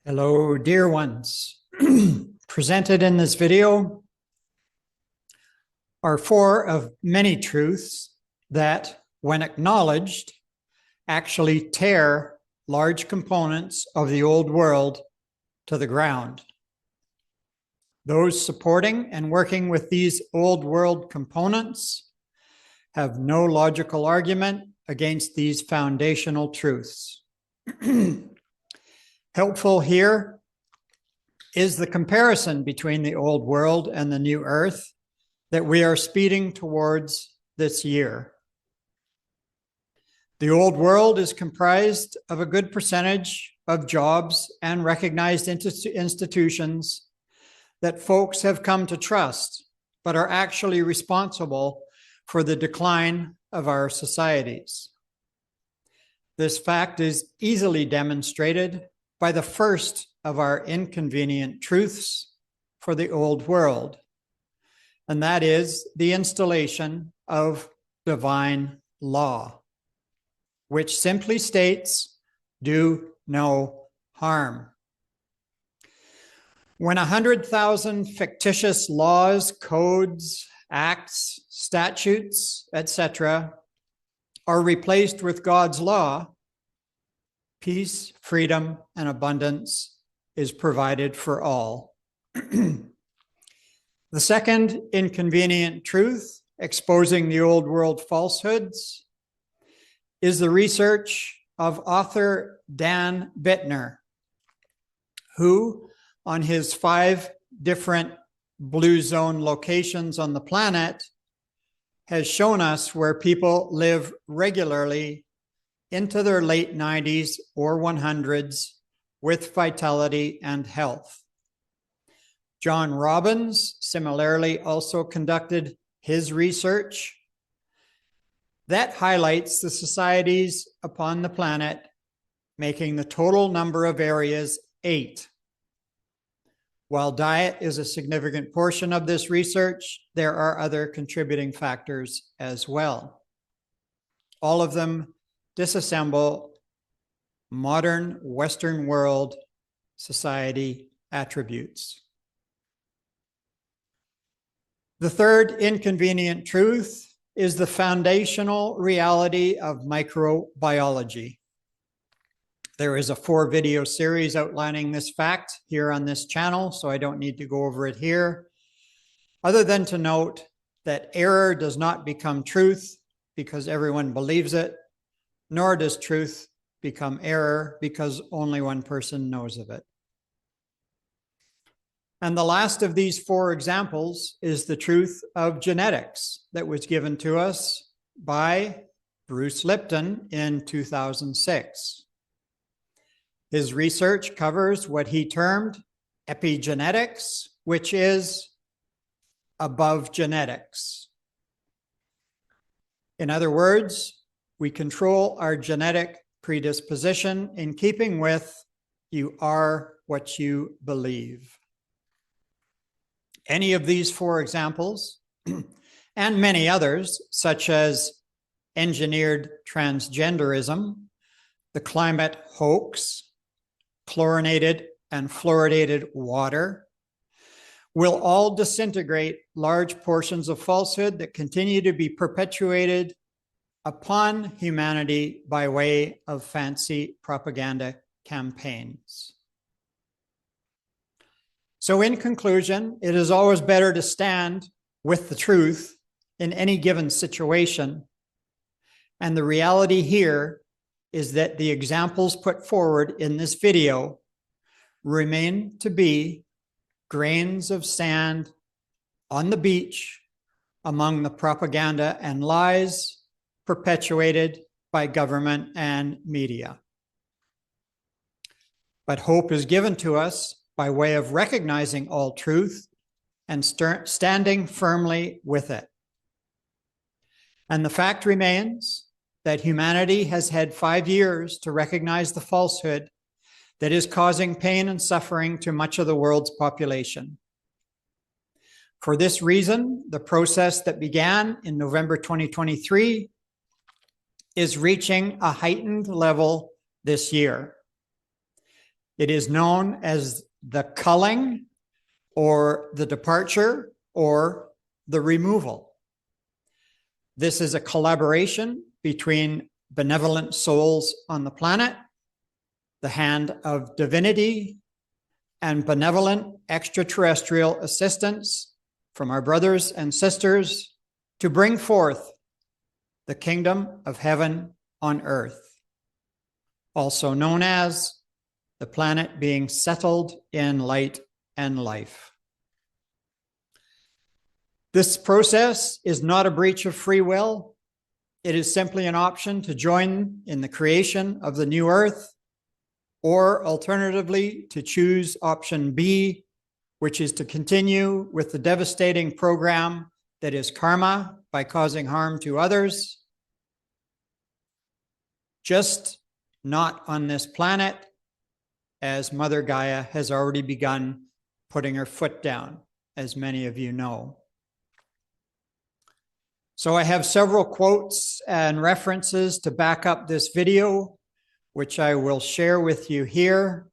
Hello, dear ones. Presented in this video are four of many truths that, when acknowledged, actually tear large components of the old world to the ground. Those supporting and working with these old world components have no logical argument against these foundational truths. Helpful here is the comparison between the old world and the new earth that we are speeding towards this year. The old world is comprised of a good percentage of jobs and recognized institutions that folks have come to trust, but are actually responsible for the decline of our societies. This fact is easily demonstrated by the first of our inconvenient truths for the old world, and that is the installation of divine law, which simply states, do no harm. When 100,000 fictitious laws, codes, acts, statutes, etc., are replaced with God's law, peace, freedom, and abundance is provided for all. The second inconvenient truth, exposing the old world falsehoods, is the research of author Dan Bittner, who, on his 5 different blue zone locations on the planet, has shown us where people live regularly into their late 90s or 100s with vitality and health. John Robbins similarly also conducted his research that highlights the societies upon the planet, making the total number of areas 8. While diet is a significant portion of this research, there are other contributing factors as well. All of them disassemble modern Western world society attributes. The third inconvenient truth is the foundational reality of microbiology. There is a 4-video series outlining this fact here on this channel, so I don't need to go over it here, other than to note that error does not become truth because everyone believes it, nor does truth become error because only one person knows of it. And the last of these 4 examples is the truth of genetics that was given to us by Bruce Lipton in 2006. His research covers what he termed epigenetics, which is above genetics. In other words, we control our genetic predisposition in keeping with you are what you believe. Any of these 4 examples, and many others, such as engineered transgenderism, the climate hoax, chlorinated and fluoridated water, will all disintegrate large portions of falsehood that continue to be perpetuated upon humanity by way of fancy propaganda campaigns. So in conclusion, it is always better to stand with the truth in any given situation. And the reality here is that the examples put forward in this video remain to be grains of sand on the beach among the propaganda and lies perpetuated by government and media. But hope is given to us by way of recognizing all truth and standing firmly with it. And the fact remains that humanity has had 5 years to recognize the falsehood that is causing pain and suffering to much of the world's population. For this reason, the process that began in November 2023 is reaching a heightened level this year. It is known as the culling, or the departure, or the removal. This is a collaboration between benevolent souls on the planet, the hand of divinity, and benevolent extraterrestrial assistance from our brothers and sisters to bring forth the kingdom of heaven on earth, also known as the planet being settled in light and life. This process is not a breach of free will. It is simply an option to join in the creation of the new earth, or alternatively, to choose option B, which is to continue with the devastating program that is karma by causing harm to others, just not on this planet, as Mother Gaia has already begun putting her foot down, as many of you know. So I have several quotes and references to back up this video, which I will share with you here.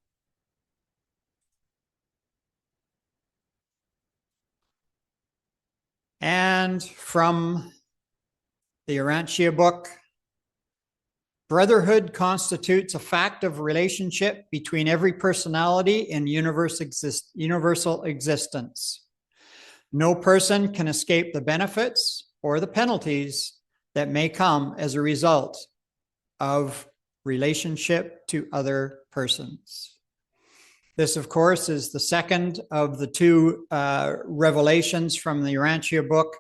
And from the Urantia book, brotherhood constitutes a fact of relationship between every personality in universal existence. No person can escape the benefits or the penalties that may come as a result of relationship to other persons. This, of course, is the second of the two revelations from the Urantia book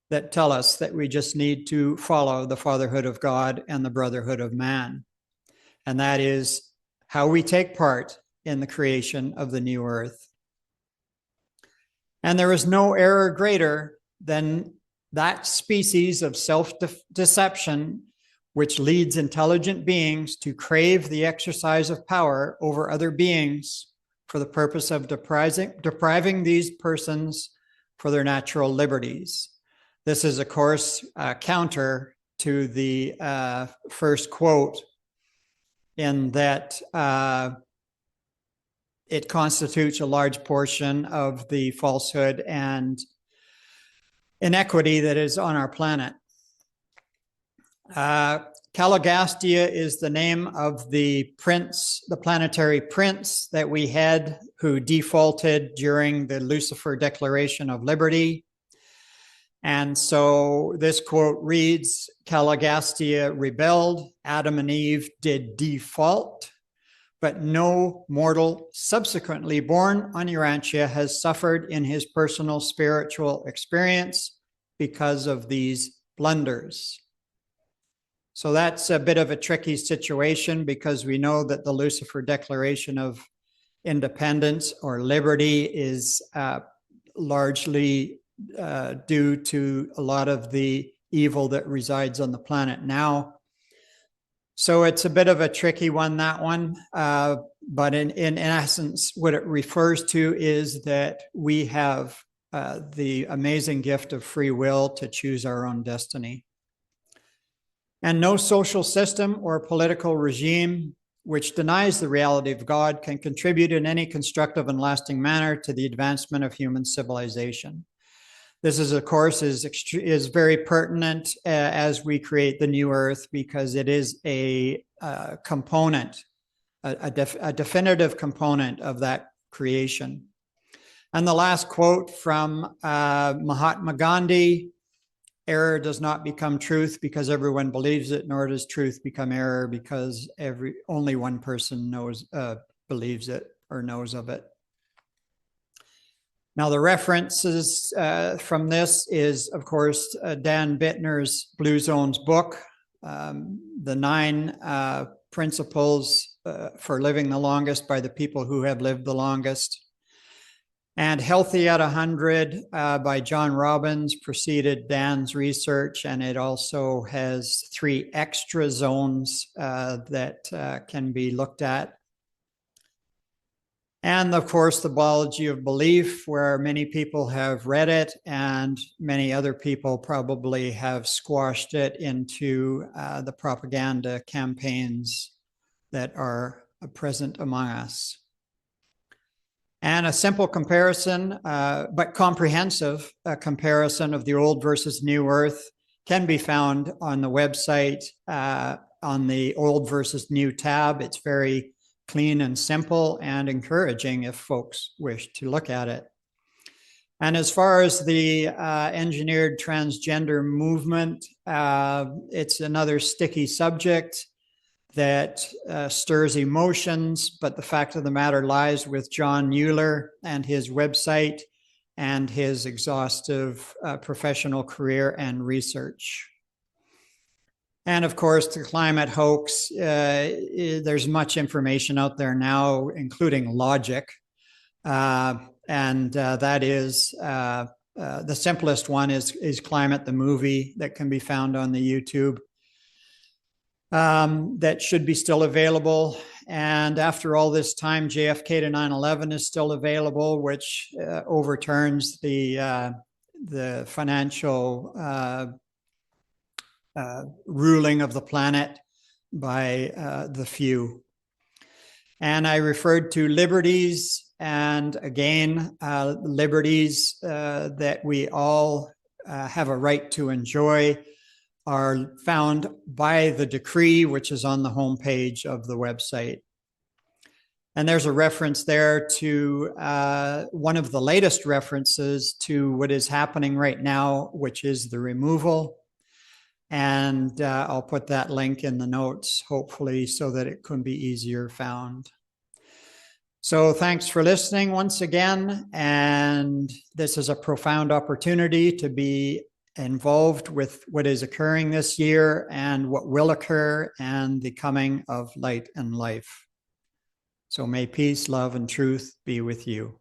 that tell us that we just need to follow the fatherhood of God and the brotherhood of man. And that is how we take part in the creation of the new earth. And there is no error greater than that species of self-deception which leads intelligent beings to crave the exercise of power over other beings for the purpose of depriving these persons for their natural liberties. This is, of course, counter to the first quote, in that it constitutes a large portion of the falsehood and inequity that is on our planet. Caligastia is the name of the prince, the planetary prince that we had, who defaulted during the Lucifer Declaration of Liberty. And so this quote reads, Caligastia rebelled, Adam and Eve did default, but no mortal subsequently born on Urantia has suffered in his personal spiritual experience because of these blunders. So that's a bit of a tricky situation, because we know that the Lucifer Declaration of Independence or Liberty is largely due to a lot of the evil that resides on the planet now. So it's a bit of a tricky one, that one. But in essence, what it refers to is that we have the amazing gift of free will to choose our own destiny. And no social system or political regime which denies the reality of God can contribute in any constructive and lasting manner to the advancement of human civilization. This is, of course, is very pertinent as we create the new earth, because it is a component, a definitive component of that creation. And the last quote from Mahatma Gandhi: error does not become truth because everyone believes it, nor does truth become error because only one person believes it or knows of it. Now, the references from this is, of course, Dan Bittner's Blue Zones book, The 9 Principles for Living the Longest by the People Who Have Lived the Longest. And Healthy at 100 by John Robbins preceded Dan's research, and it also has 3 extra zones that can be looked at. And of course, The Biology of Belief, where many people have read it and many other people probably have squashed it into the propaganda campaigns that are present among us. And a simple comparison, but comprehensive comparison of the old versus new earth can be found on the website on the old versus new tab. It's very clean and simple and encouraging if folks wish to look at it. And as far as the engineered transgender movement, it's another sticky subject that stirs emotions, but the fact of the matter lies with John Mueller and his website and his exhaustive professional career and research. And of course, the climate hoax, there's much information out there now, including logic. And that is, the simplest one is Climate the Movie that can be found on the YouTube. That should be still available. And after all this time, JFK to 9/11 is still available, which overturns the financial ruling of the planet by the few. And I referred to liberties, and again, liberties that we all have a right to enjoy are found by the decree, which is on the homepage of the website. And there's a reference there to one of the latest references to what is happening right now, which is the removal. And I'll put that link in the notes, hopefully, so that it can be easier found. So thanks for listening once again. And this is a profound opportunity to be involved with what is occurring this year and what will occur and the coming of light and life. So may peace, love, and truth be with you.